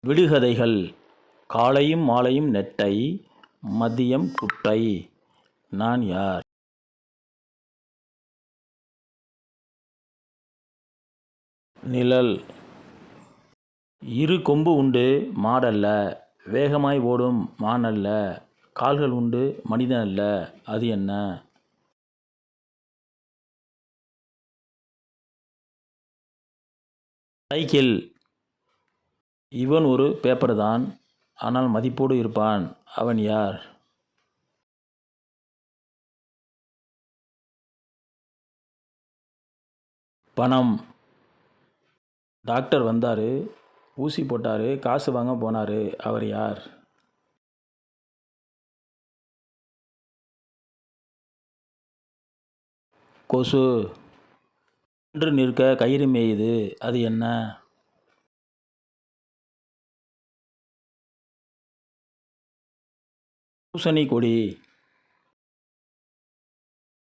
விடுகதைகள். காலையும் மாலையும் நெட்டை, மதியம் குட்டை. நான் யார்? நிழல். இரு கொம்பு உண்டு மாடல்ல, வேகமாய் ஓடும் மானல்ல, கால்கள் உண்டு மனிதனல்ல, அது என்ன? சைக்கிள். இவன் ஒரு பேப்பர்தான், ஆனால் மதிப்போடு இருப்பான். அவன் யார்? பணம். டாக்டர் வந்தாரு, ஊசி போட்டாரு, காசு வாங்க போனாரு. அவர் யார்? கொசு. நின்று நிற்க கயிறு மேயுது, அது என்ன? பூசணி கொடி.